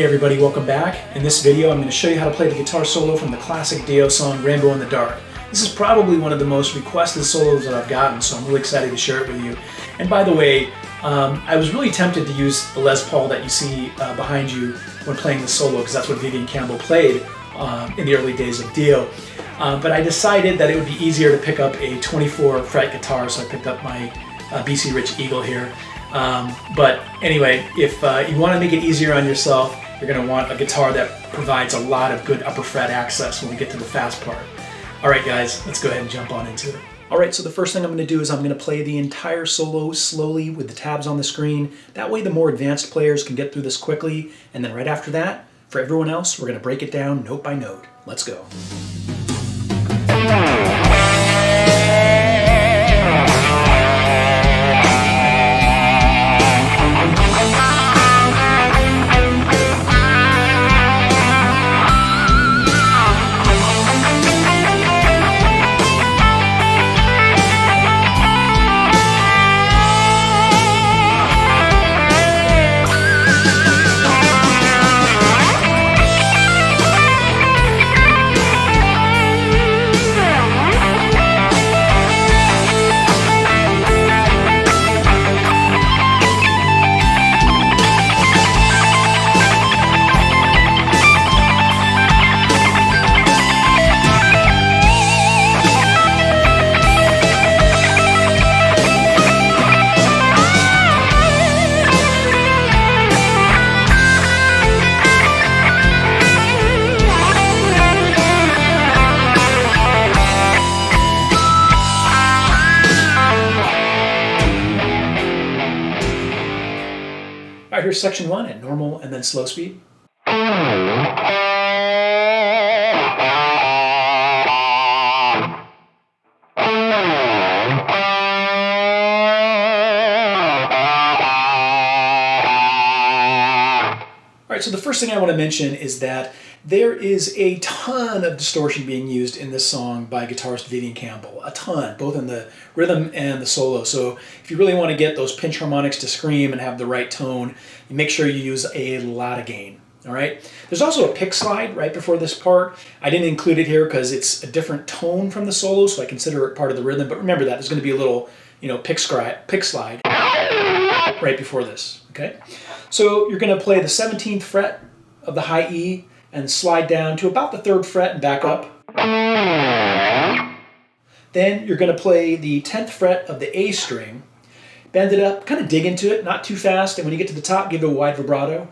Hey everybody, welcome back. In this video I'm going to show you how to play the guitar solo from the classic Dio song Rainbow in the Dark. This is probably one of the most requested solos that I've gotten, so I'm really excited to share it with you. And by the way, I was really tempted to use the Les Paul that you see behind you when playing the solo, because that's what Vivian Campbell played in the early days of Dio. But I decided that it would be easier to pick up a 24 fret guitar, so I picked up my BC Rich Eagle here. But anyway, if you want to make it easier on yourself, you're going to want a guitar that provides a lot of good upper fret access when we get to the fast part. Alright guys, let's go ahead and jump on into it. Alright, so the first thing I'm going to do is I'm going to play the entire solo slowly with the tabs on the screen. That way the more advanced players can get through this quickly, and then right after that, for everyone else, we're going to break it down note by note. Let's go. Alright, here's section 1 at normal and then slow speed. Alright, so the first thing I want to mention is that there is a ton of distortion being used in this song by guitarist Vivian Campbell. A ton, both in the rhythm and the solo. So if you really want to get those pinch harmonics to scream and have the right tone, you make sure you use a lot of gain. Alright? There's also a pick slide right before this part. I didn't include it here because it's a different tone from the solo, so I consider it part of the rhythm. But remember that, there's going to be a little, pick slide right before this. Okay? So you're going to play the 17th fret of the high E and slide down to about the 3rd fret and back up. Then you're going to play the 10th fret of the A string, bend it up, kind of dig into it, not too fast, and when you get to the top, give it a wide vibrato.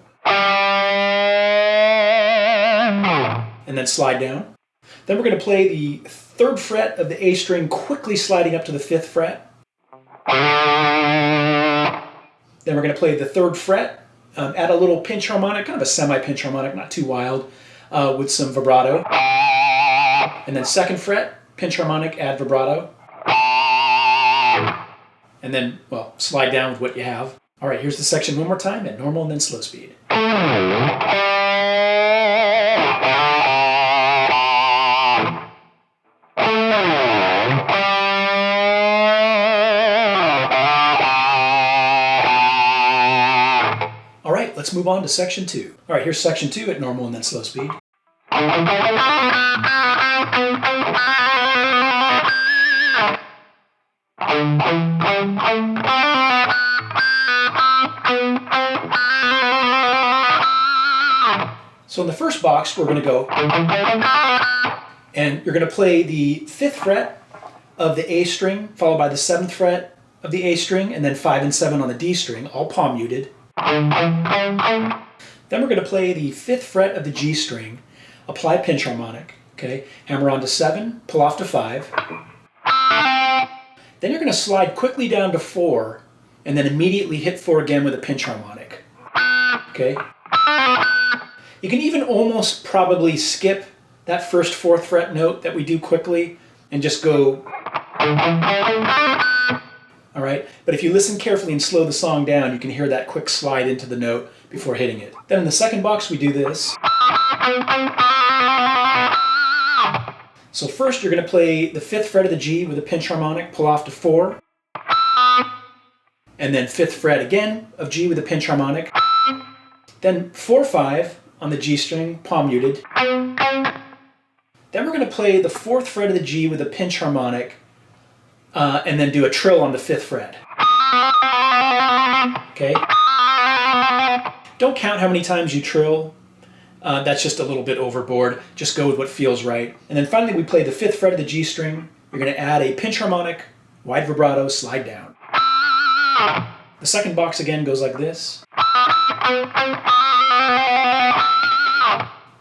And then slide down. Then we're going to play the 3rd fret of the A string, quickly sliding up to the 5th fret. Then we're going to play the 3rd fret, add a little pinch harmonic, kind of a semi-pinch harmonic, not too wild, with some vibrato. And then 2nd fret, pinch harmonic, add vibrato. And then, well, slide down with what you have. All right, here's the section one more time at normal and then slow speed. All right, let's move on to section 2. All right, here's section 2 at normal and then slow speed. So in the first box, we're going to go, and you're going to play the 5th fret of the A string, followed by the 7th fret of the A string, and then 5 and 7 on the D string, all palm muted. Then we're going to play the 5th fret of the G string, apply pinch harmonic, okay? Hammer on to 7, pull off to 5. Then you're going to slide quickly down to 4, and then immediately hit 4 again with a pinch harmonic, okay? You can even almost probably skip that first 4th fret note that we do quickly and just go. All right, but if you listen carefully and slow the song down, you can hear that quick slide into the note before hitting it. Then in the second box, we do this. So first, you're going to play the 5th fret of the G with a pinch harmonic, pull off to 4. and then 5th fret again of G with a pinch harmonic, Then 4-5 on the G string, palm muted. Then we're going to play the 4th fret of the G with a pinch harmonic, and then do a trill on the 5th fret. Okay? Don't count how many times you trill. That's just a little bit overboard. Just go with what feels right. And then finally we play the 5th fret of the G string. You're going to add a pinch harmonic, wide vibrato, slide down. The second box again goes like this.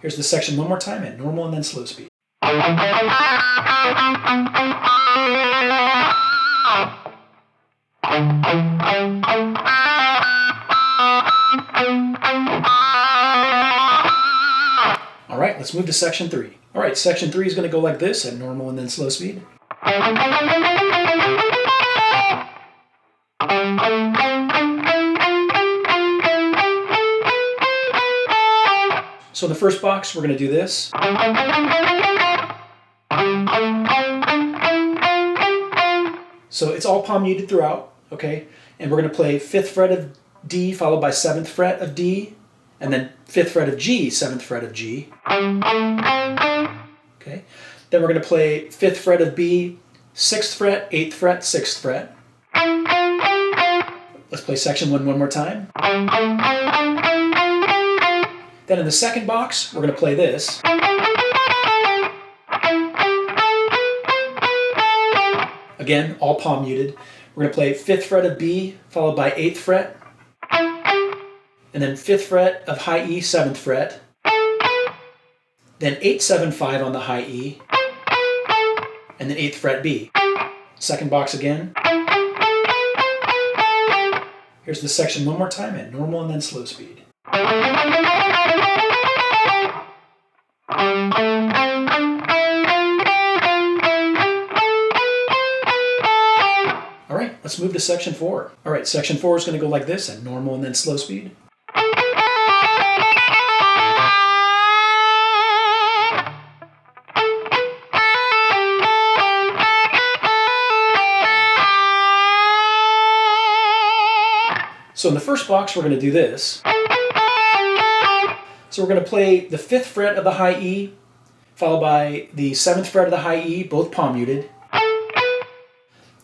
Here's the section one more time at normal and then slow speed. All right, let's move to section 3. All right, section 3 is going to go like this at normal and then slow speed. So in the first box, we're going to do this. So it's all palm muted throughout, okay? And we're going to play 5th fret of D followed by 7th fret of D, and then 5th fret of G, 7th fret of G. Okay. Then we're going to play 5th fret of B, 6th fret, 8th fret, 6th fret. Let's play section 1 more time. Then in the second box, we're going to play this. Again, all palm muted. We're going to play 5th fret of B, followed by 8th fret. And then 5th fret of high E, 7th fret. Then 8-7-5 on the high E. And then 8th fret B. Second box again. Here's the section one more time at normal and then slow speed. All right, let's move to section 4. All right, section 4 is going to go like this at normal and then slow speed. So in the first box, we're going to do this. So we're going to play the 5th fret of the high E, followed by the 7th fret of the high E, both palm muted.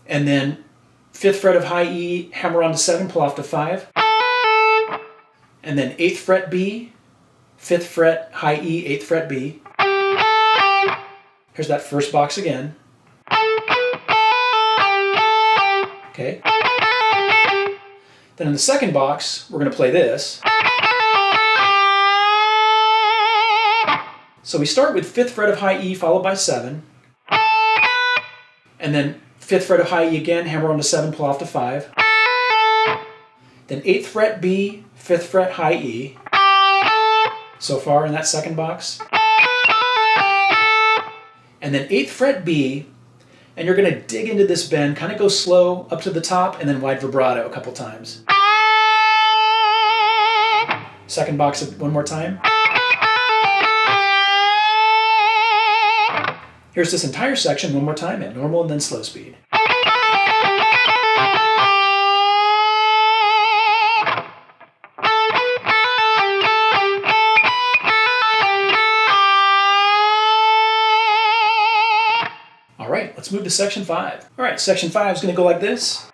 And then 5th fret of high E, hammer on to 7, pull off to 5. And then 8th fret B, 5th fret high E, 8th fret B. Here's that first box again. Okay. Then in the second box, we're going to play this. So we start with 5th fret of high E followed by 7. And then 5th fret of high E again, hammer on to 7, pull off to 5. Then 8th fret B, 5th fret high E. So far in that second box. And then 8th fret B, and you're going to dig into this bend, kind of go slow up to the top, and then wide vibrato a couple times. Second box one more time. Here's this entire section one more time at normal and then slow speed. All right, let's move to section 5. All right, section 5 is going to go like this.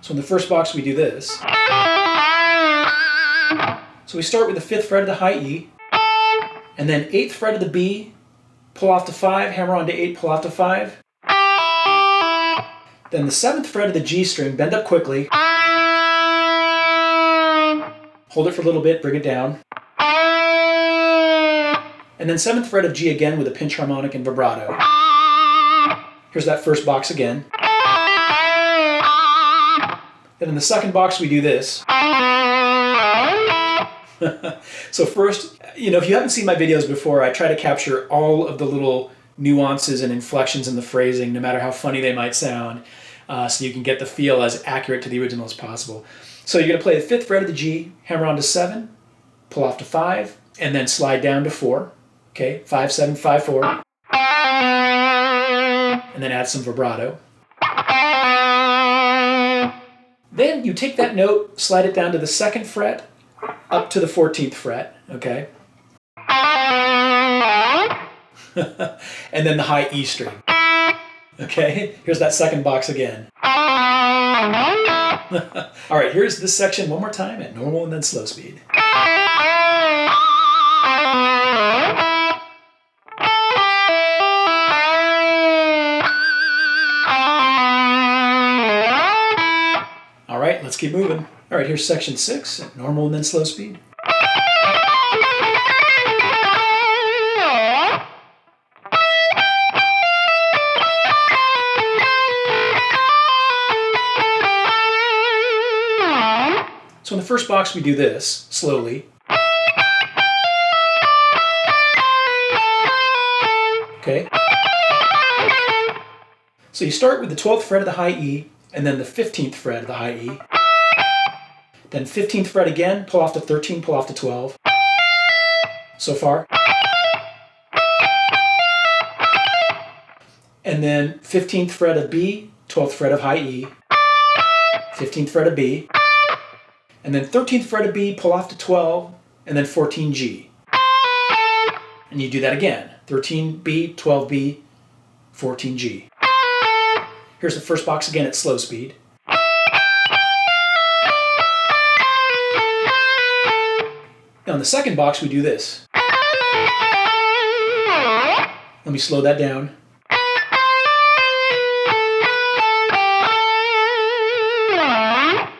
So in the first box we do this. So we start with the 5th fret of the high E, and then 8th fret of the B, pull off to 5, hammer on to 8, pull off to 5. Then the 7th fret of the G string, bend up quickly. Hold it for a little bit, bring it down. And then 7th fret of G again with a pinch harmonic and vibrato. Here's that first box again. Then in the second box we do this. So first, if you haven't seen my videos before, I try to capture all of the little nuances and inflections in the phrasing, no matter how funny they might sound, so you can get the feel as accurate to the original as possible. So you're going to play the 5th fret of the G, hammer on to 7, pull off to 5, and then slide down to 4. Okay, 5, 7, 5, 4. And then add some vibrato. Then you take that note, slide it down to the 2nd fret, up to the 14th fret, okay? And then the high E string. Okay, here's that 2nd box again. All right, here's this section one more time at normal and then slow speed. All right, let's keep moving. All right, here's section 6 at normal and then slow speed. So in the first box we do this, slowly. Okay? So you start with the 12th fret of the high E, and then the 15th fret of the high E. Then 15th fret again, pull off to 13, pull off to 12. So far. And then 15th fret of B, 12th fret of high E, 15th fret of B, and then 13th fret of B, pull off to 12, and then 14 G. And you do that again. 13 B, 12 B, 14 G. Here's the first box again at slow speed. Now in the second box we do this. Let me slow that down.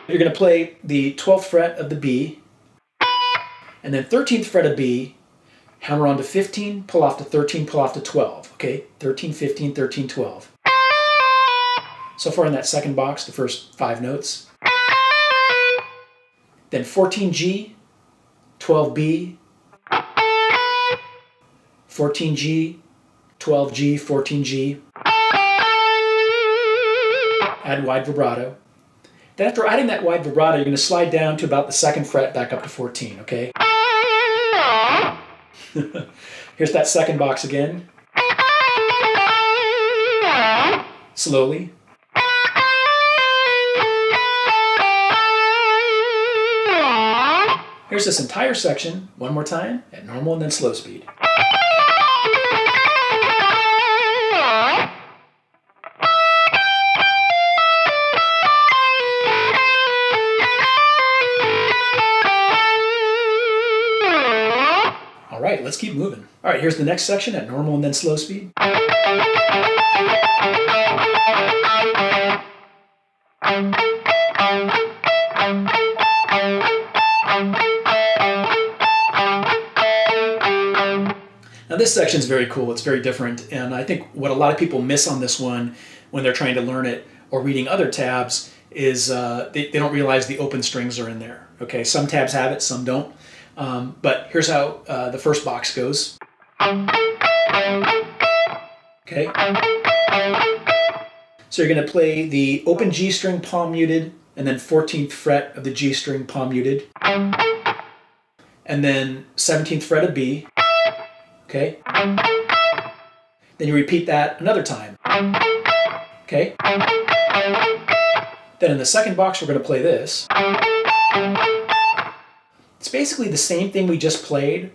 You're going to play the 12th fret of the B, and then 13th fret of B, hammer on to 15, pull off to 13, pull off to 12. Okay, 13, 15, 13, 12. So far in that second box, the first 5 notes. Then 14 G, 12 B, 14 G, 12 G, 14 G. Add wide vibrato. Then after adding that wide vibrato, you're going to slide down to about the 2nd fret, back up to 14, okay? Here's that second box again. Slowly. Here's this entire section, one more time, at normal and then slow speed. All right, let's keep moving. All right, here's the next section at normal and then slow speed. Now this section is very cool, it's very different, and I think what a lot of people miss on this one when they're trying to learn it or reading other tabs is they don't realize the open strings are in there. Okay, some tabs have it, some don't. But here's how the first box goes. Okay. So you're going to play the open G string palm muted, and then 14th fret of the G string palm muted, and then 17th fret of B. Okay. Then you repeat that another time. Okay. Then in the second box we're going to play this. It's basically the same thing we just played,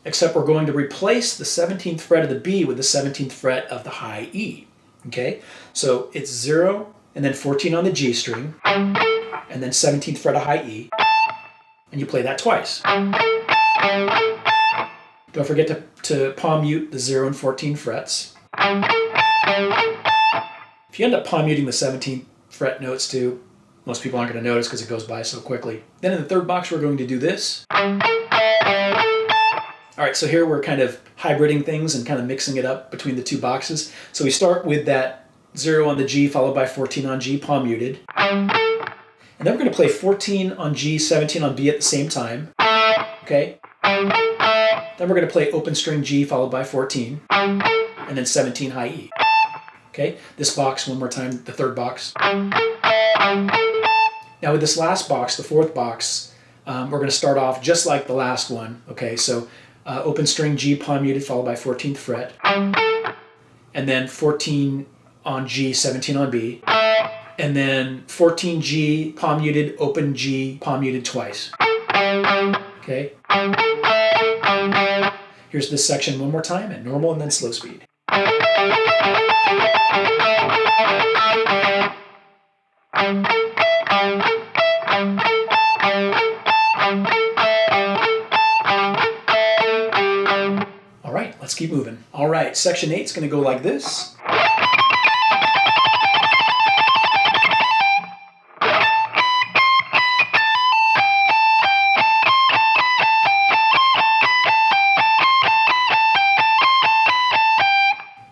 except we're going to replace the 17th fret of the B with the 17th fret of the high E. Okay? So it's 0, and then 14 on the G string, and then 17th fret of high E, and you play that twice. Don't forget to palm mute the 0 and 14 frets. If you end up palm muting the 17th fret notes too, most people aren't going to notice because it goes by so quickly. Then in the third box, we're going to do this. All right, so here we're kind of hybriding things and kind of mixing it up between the two boxes. So we start with that 0 on the G followed by 14 on G, palm muted. And then we're going to play 14 on G, 17 on B at the same time. Okay? Then we're going to play open string G followed by 14. And then 17 high E. Okay? This box, one more time, the third box. Now with this last box, the fourth box, we're going to start off just like the last one. Okay, so open string G palm muted followed by 14th fret, and then 14 on G, 17 on B, and then 14 G palm muted, open G palm muted twice. Okay. Here's this section one more time at normal and then slow speed. All right, let's keep moving. All right, section 8 is going to go like this.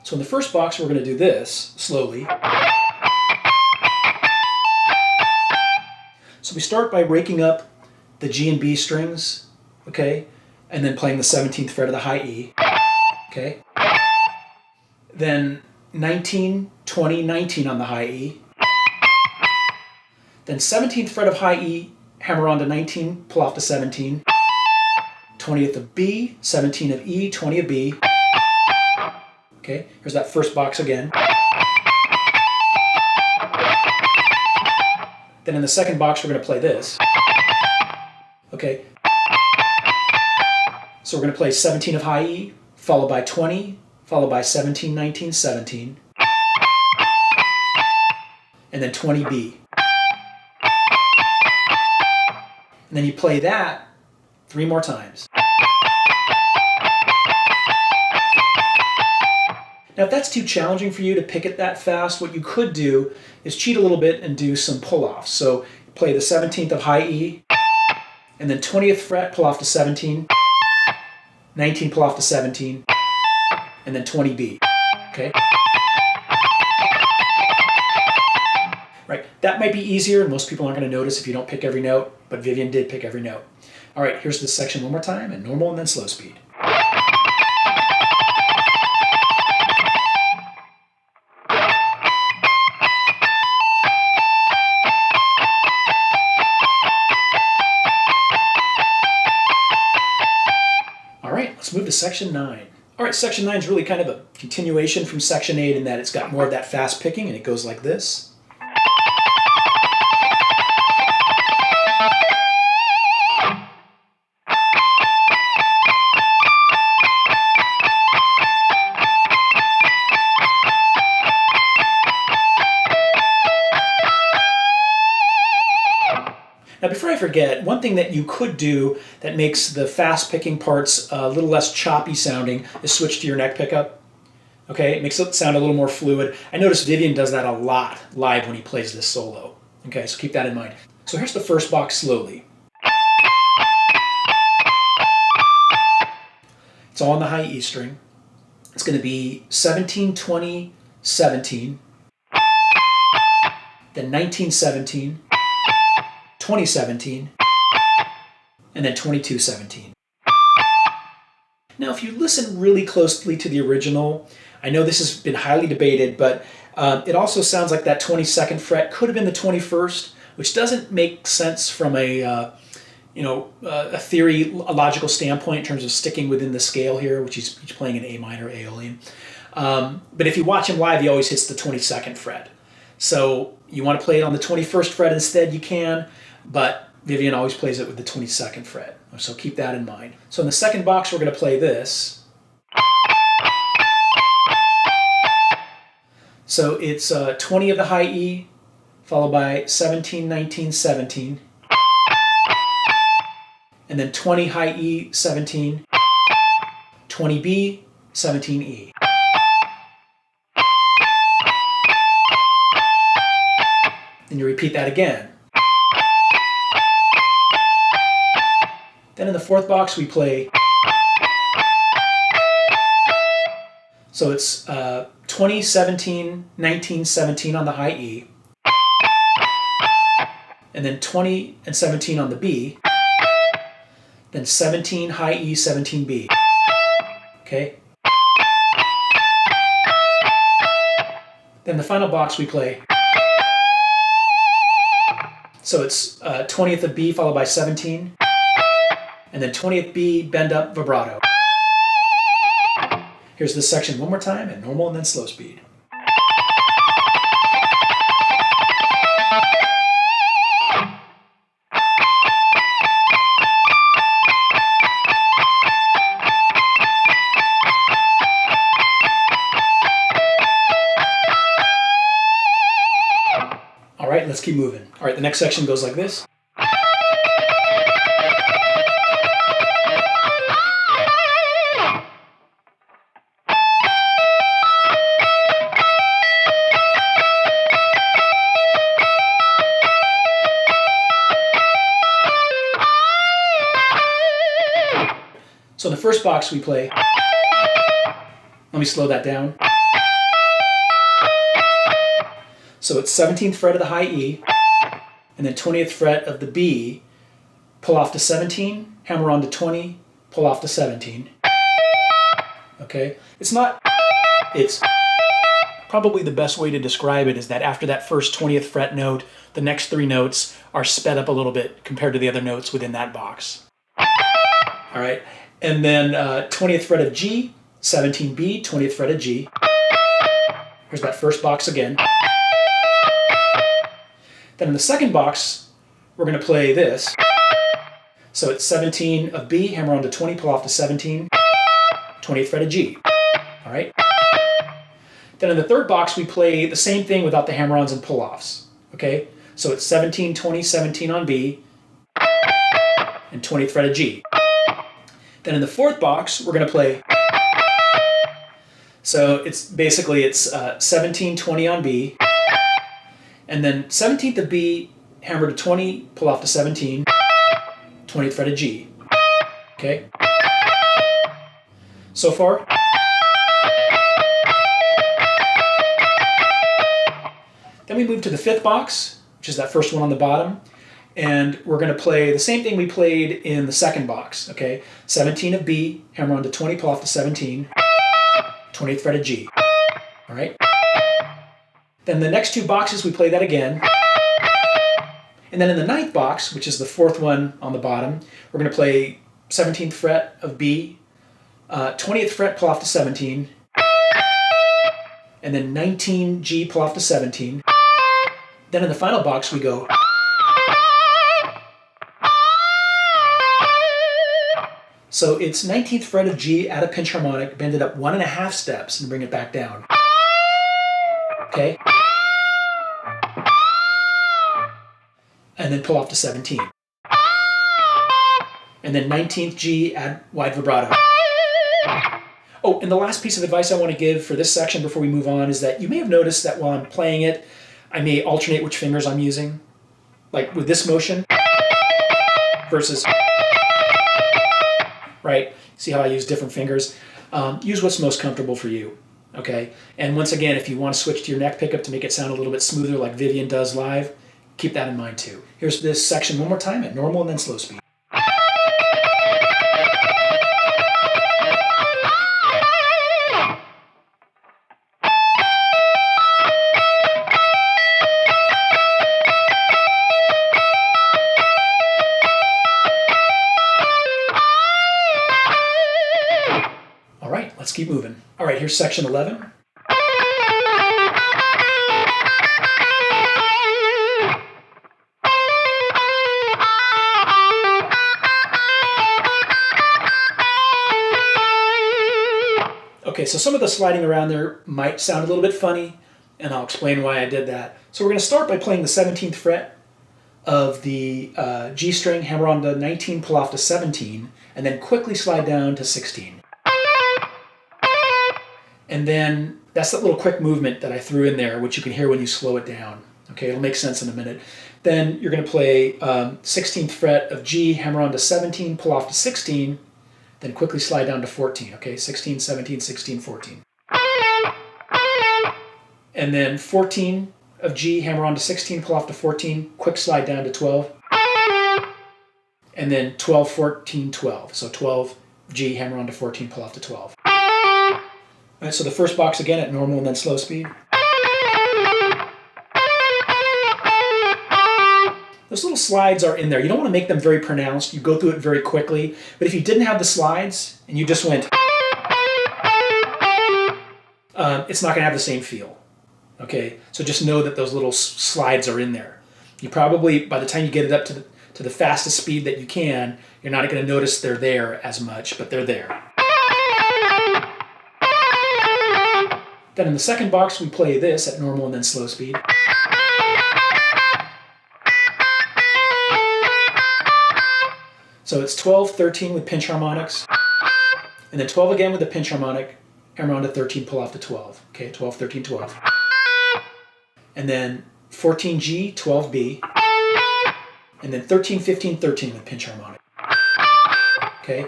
So in the first box, we're going to do this slowly. So we start by raking up the G and B strings, okay, and then playing the 17th fret of the high E, okay. Then 19, 20, 19 on the high E. Then 17th fret of high E, hammer on to 19, pull off to 17. 20th of B, 17 of E, 20 of B. Okay, here's that first box again. Then in the second box, we're going to play this. Okay. So we're going to play 17 of high E, followed by 20, followed by 17, 19, 17. And then 20 B. And then you play that 3 more times. Now, if that's too challenging for you to pick it that fast, what you could do is cheat a little bit and do some pull-offs. So play the 17th of high E, and then 20th fret, pull off to 17, 19, pull off to 17, and then 20 B, okay? Right, that might be easier, and most people aren't going to notice if you don't pick every note, but Vivian did pick every note. All right, here's this section one more time, and normal and then slow speed. Let's move to section 9. All right, section 9 is really kind of a continuation from section 8 in that it's got more of that fast picking, and it goes like this. Now, before I forget, one thing that you could do that makes the fast picking parts a little less choppy sounding is switch to your neck pickup. Okay, it makes it sound a little more fluid. I notice Vivian does that a lot live when he plays this solo. Okay, so keep that in mind. So here's the first box slowly. It's all on the high E string. It's going to be 17, 20, 17, then 19, 17, 2017, and then 2217. Now, if you listen really closely to the original, I know this has been highly debated, but it also sounds like that 22nd fret could have been the 21st, which doesn't make sense from a logical standpoint in terms of sticking within the scale here, which he's playing in A minor, Aeolian. But if you watch him live, he always hits the 22nd fret. So you want to play it on the 21st fret instead, you can, but Vivian always plays it with the 22nd fret. So keep that in mind. So in the second box, we're going to play this. So it's 20 of the high E, followed by 17, 19, 17. And then 20 high E, 17, 20 B, 17 E. Then you repeat that again. Then in the fourth box we play, so it's 20, 17, 19, 17 on the high E, and then 20 and 17 on the B, then 17 high E, 17 B. Okay? Then the final box we play, so it's 20th of B followed by 17, and then 20th B, bend up, vibrato. Here's this section one more time at normal and then slow speed. All right, let's keep moving. All right, the next section goes like this. So in the first box we play, let me slow that down. So it's 17th fret of the high E, and then 20th fret of the B, pull off to 17, hammer on to 20, pull off to 17. Okay? It's probably the best way to describe it is that after that first 20th fret note, the next three notes are sped up a little bit compared to the other notes within that box. All right? And then 20th fret of G, 17B, 20th fret of G. Here's that first box again. Then in the second box, we're going to play this. So it's 17 of B, hammer on to 20, pull off to 17, 20th fret of G. All right? Then in the third box, we play the same thing without the hammer-ons and pull-offs. Okay? So it's 17, 20, 17 on B, and 20th fret of G. Then in the fourth box, we're going to play, so it's 17, 20 on B, and then 17th of B, hammer to 20, pull off to 17, 20th fret of G. Okay? So far? Then we move to the fifth box, which is that first one on the bottom. And we're going to play the same thing we played in the second box, okay? 17 of B, hammer on to 20, pull off to 17, 20th fret of G, all right? Then the next two boxes, we play that again. And then in the ninth box, which is the fourth one on the bottom, we're going to play 17th fret of B, 20th fret, pull off to 17, and then 19 G, pull off to 17. Then in the final box, we go, so it's 19th fret of G, add a pinch harmonic, bend it up 1.5 steps and bring it back down. Okay? And then pull off to 17. And then 19th G, add wide vibrato. Oh, and the last piece of advice I want to give for this section before we move on is that you may have noticed that while I'm playing it, I may alternate which fingers I'm using. Like with this motion versus... right? See how I use different fingers? Use what's most comfortable for you, okay? And once again, if you want to switch to your neck pickup to make it sound a little bit smoother like Vivian does live, keep that in mind too. Here's this section one more time at normal and then slow speed. Let's keep moving. All right, here's section 11. Okay, so some of the sliding around there might sound a little bit funny, and I'll explain why I did that. So we're going to start by playing the 17th fret of the G string, hammer on to 19, pull off to 17, and then quickly slide down to 16. And then that's that little quick movement that I threw in there, which you can hear when you slow it down. Okay, it'll make sense in a minute. Then you're going to play 16th fret of G, hammer on to 17, pull off to 16, then quickly slide down to 14. Okay, 16, 17, 16, 14. And then 14 of G, hammer on to 16, pull off to 14, quick slide down to 12. And then 12, 14, 12. So 12 G, hammer on to 14, pull off to 12. All right, so the first box again at normal and then slow speed. Those little slides are in there. You don't want to make them very pronounced. You go through it very quickly. But if you didn't have the slides and you just went, it's not going to have the same feel. Okay, so just know that those little slides are in there. You probably, by the time you get it up to the fastest speed that you can, you're not going to notice they're there as much, but they're there. Then in the second box, we play this at normal and then slow speed. So it's 12, 13 with pinch harmonics, and then 12 again with the pinch harmonic, hammer on to 13, pull off to 12. Okay, 12, 13, 12. And then 14G, 12B, and then 13, 15, 13 with pinch harmonic. Okay?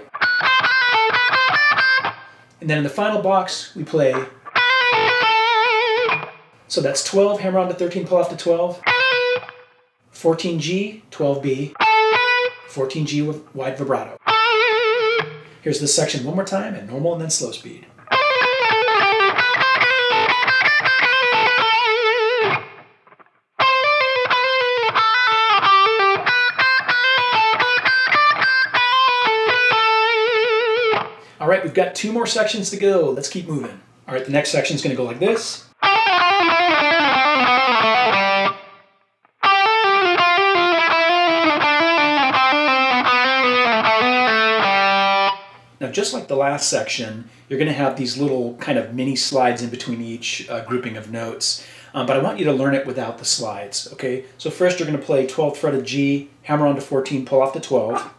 And then in the final box, we play, so that's 12, hammer on to 13, pull off to 12, 14G, 12B, 14G with wide vibrato. Here's this section one more time at normal and then slow speed. All right, we've got 2 more sections to go. Let's keep moving. All right, the next section is going to go like this. Now, just like the last section, you're going to have these little kind of mini slides in between each grouping of notes. But I want you to learn it without the slides, okay? So first you're going to play 12th fret of G, hammer on to 14, pull off to 12.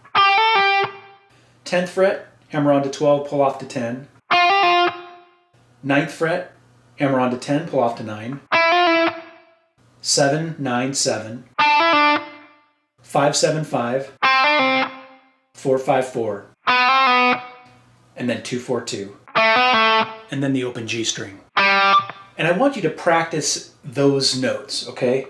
10th fret, hammer on to 12, pull off to 10. 9th fret, hammer on to 10, pull off to 9. 7, 9, 7. 5, 7, 5. 4, 5, 4. And then 2, 4, 2. And then the open G string. And I want you to practice those notes, okay?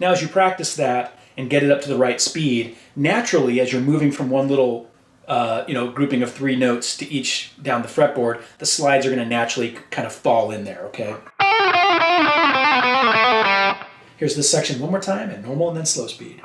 Now as you practice that and get it up to the right speed, naturally as you're moving from one little grouping of 3 notes to each down the fretboard, the slides are going to naturally kind of fall in there, okay? Here's this section one more time at normal and then slow speed.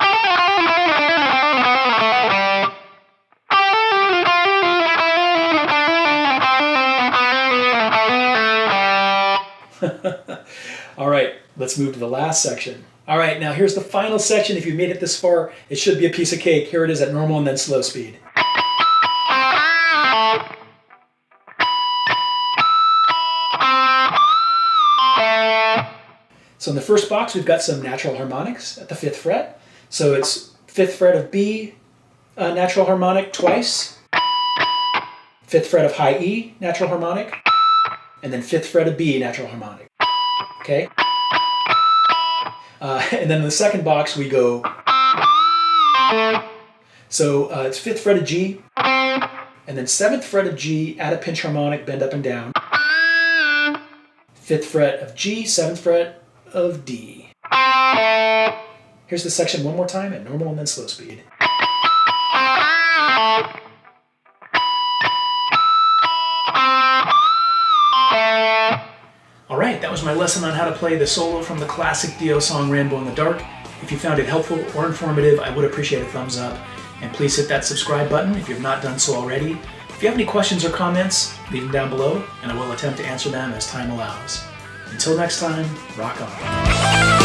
All right, let's move to the last section. All right, now here's the final section. If you made it this far, it should be a piece of cake. Here it is at normal and then slow speed. So in the first box, we've got some natural harmonics at the 5th fret. So it's 5th fret of B, natural harmonic twice, 5th fret of high E, natural harmonic, and then 5th fret of B, natural harmonic. Okay? And then in the second box, we go, so it's 5th fret of G, and then 7th fret of G, add a pinch harmonic, bend up and down, 5th fret of G, 7th fret of D. Here's the section one more time at normal and then slow speed. Alright, that was my lesson on how to play the solo from the classic Dio song Rambo in the Dark. If you found it helpful or informative, I would appreciate a thumbs up. And please hit that subscribe button if you have not done so already. If you have any questions or comments, leave them down below, and I will attempt to answer them as time allows. Until next time, rock on.